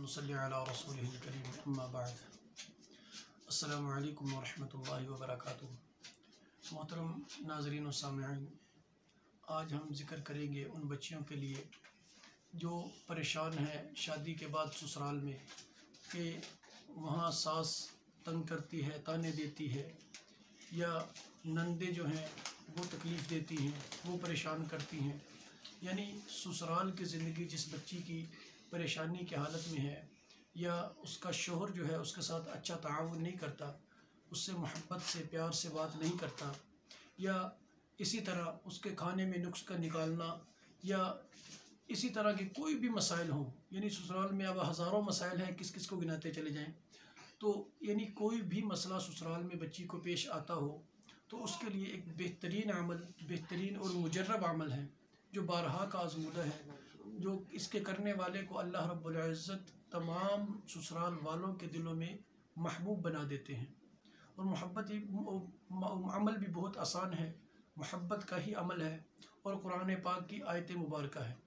नसल्ली अला रसूलिहिल करीम अम्मा बाद। अस्सलामु अलैकुम वरहमतुल्लाहि वबरकातुहू। मोहतरम नाज़रीन व सामिईन, आज हम ज़िक्र करेंगे उन बच्चियों के लिए जो परेशान हैं शादी के बाद ससुराल में कि वहाँ सास तंग करती है, ताने देती है, या नंदे जो हैं वो तकलीफ़ देती हैं, वो परेशान करती हैं। यानी ससुराल की ज़िंदगी जिस बच्ची की परेशानी की हालत में है, या उसका शोहर जो है उसके साथ अच्छा ताआवुन नहीं करता, उससे मोहब्बत से प्यार से बात नहीं करता, या इसी तरह उसके खाने में नुक्स का निकालना, या इसी तरह के कोई भी मसाइल हों। यानी ससुराल में अब हज़ारों मसाइल हैं, किस किस को गिनाते चले जाएं। तो यानी कोई भी मसला ससुराल में बच्ची को पेश आता हो तो उसके लिए एक बेहतरीन अमल, बेहतरीन और मुजर्रब अमल है जो बारहा का आज़मूदा है, जो इसके करने वाले को अल्लाह रब्बुल इज़्ज़त तमाम ससुराल वालों के दिलों में महबूब बना देते हैं। और मोहब्बत अमल भी बहुत आसान है, मोहब्बत का ही अमल है और कुरान पाक की आयत मुबारक है।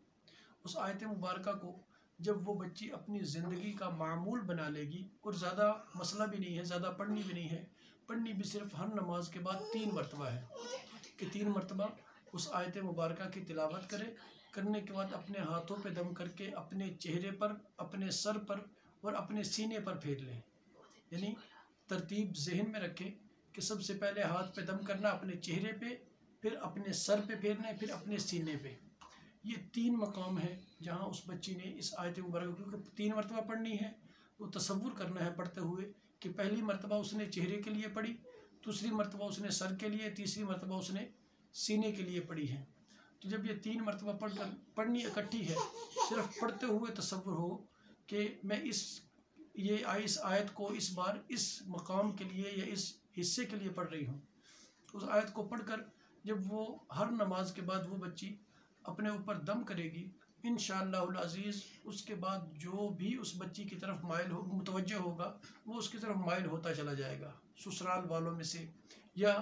उस आयत मुबारक को जब वो बच्ची अपनी ज़िंदगी का मामूल बना लेगी, और ज़्यादा मसला भी नहीं है, ज़्यादा पढ़नी भी नहीं है, पढ़नी भी सिर्फ हर नमाज के बाद 3 मरतबा है कि 3 मरतबा उस आयत मुबारक की तिलावत करे। करने के बाद अपने हाथों पे दम करके अपने चेहरे पर, अपने सर पर और अपने सीने पर फेर लें। यानी तरतीब जहन में रखें कि सबसे पहले हाथ पे दम करना अपने चेहरे पे, फिर अपने सर पे फेरना है, फिर अपने सीने पे। ये 3 मकाम है जहाँ उस बच्ची ने इस आयत मुबारक को 3 मरतबा पढ़नी है। तो तसव्वुर करना है पढ़ते हुए कि पहली मरतबा उसने चेहरे के लिए पढ़ी, दूसरी मरतबा उसने सर के लिए, तीसरी मरतबा उसने सीने के लिए पढ़ी है। तो जब ये 3 मरतबा पढ़नी इकट्ठी है, सिर्फ पढ़ते हुए तसव्वुर हो कि मैं इस आयत को इस बार इस मकाम के लिए या इस हिस्से के लिए पढ़ रही हूँ। उस आयत को पढ़कर जब वो हर नमाज के बाद वो बच्ची अपने ऊपर दम करेगी, इंशाअल्लाहुल अज़ीज़ उसके बाद जो भी उस बच्ची की तरफ मुतवज्जह होगा वो उसकी तरफ माइल होता चला जाएगा। ससुराल वालों में से, या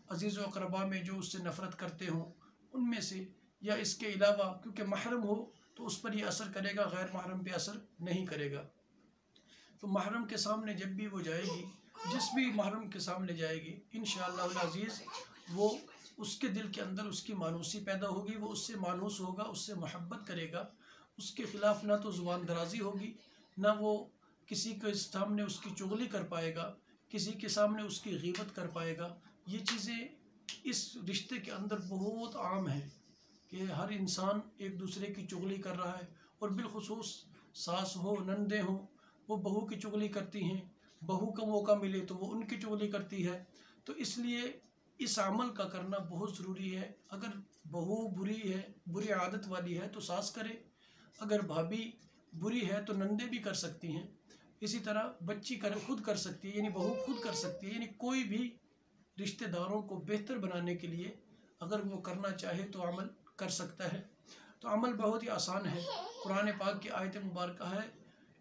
अज़ीज़ व अक़रबा में जो उससे नफ़रत करते हों उनमें से, या इसके अलावा क्योंकि महरम हो तो उस पर ये असर करेगा, गैर महरम पे असर नहीं करेगा। तो महरम के सामने जब भी वो जाएगी, जिस भी महरम के सामने जाएगी, इंशाअल्लाहुल अज़ीज़ वो उसके दिल के अंदर उसकी मानूसी पैदा होगी, वो उससे मानूस होगा, उससे मोहब्बत करेगा, उसके ख़िलाफ़ ना तो ज़ुबान दराज़ी होगी, ना वो किसी के सामने उसकी चुगली कर पाएगा, किसी के सामने उसकी ग़ीबत कर पाएगा। ये चीज़ें इस रिश्ते के अंदर बहुत आम है कि हर इंसान एक दूसरे की चुगली कर रहा है, और बिलखुसूस सास हो, नंदे हो, वो बहू की चुगली करती हैं, बहू का मौका मिले तो वो उनकी चुगली करती है। तो इसलिए इस अमल का करना बहुत ज़रूरी है। अगर बहू बुरी है, बुरी आदत वाली है तो सास करे, अगर भाभी बुरी है तो नंदे भी कर सकती हैं, इसी तरह बच्ची खुद कर सकती है, यानी बहू खुद कर सकती है। यानी कोई भी रिश्तेदारों को बेहतर बनाने के लिए अगर वो करना चाहे तो अमल कर सकता है। तो अमल बहुत ही आसान है। कुरान पाक की आयत मुबारक है,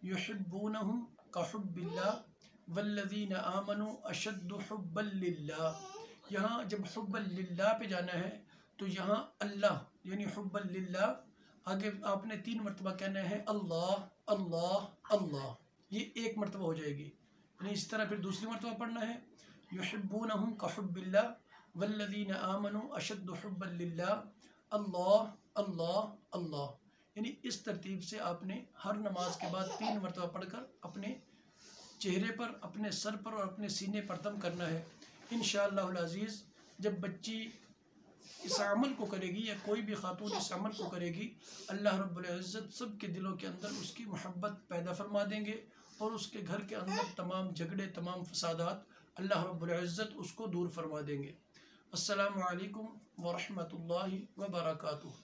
युहिब्बूनहुम कहुब्बिल्लाह वल्लज़ीना आमनू अशद्दु हुब्बन लिल्लाह। यहाँ जब हुब्बन लिल्लाह पे जाना है तो यहाँ अल्लाह यानी हुब्बन लिल्लाह आगे आपने 3 मरतबा कहना है, अल्लाह अल्लाह अल्लाह, ये 1 मरतबा हो जाएगी। यानी इस तरह फिर दूसरी मरतबा पढ़ना है, युहिब्बूनहुम कहुब्बिल्लाह वल्लज़ीना आमनू अशद्दु हुब्बन लिल्लाह, अल्लाह अल्लाह अल्लाह। यानी इस तरतीब से आपने हर नमाज के बाद 3 मरतबा पढ़कर अपने चेहरे पर, अपने सर पर और अपने सीने पर दम करना है। इंशाअल्लाहुल अज़ीज़ जब बच्ची इस अमल को करेगी, या कोई भी खातून इस अमल को करेगी, अल्लाह रब्बुल इज़्ज़त सब के दिलों के अंदर उसकी मोहब्बत पैदा फरमा देंगे, और उसके घर के अंदर तमाम झगड़े, तमाम फसादात अल्लाह रब्बुल इज़्ज़त उसको दूर फरमा देंगे। अस्सलामु अलैकुम व रहमतुल्लाहि व बरकातुहू।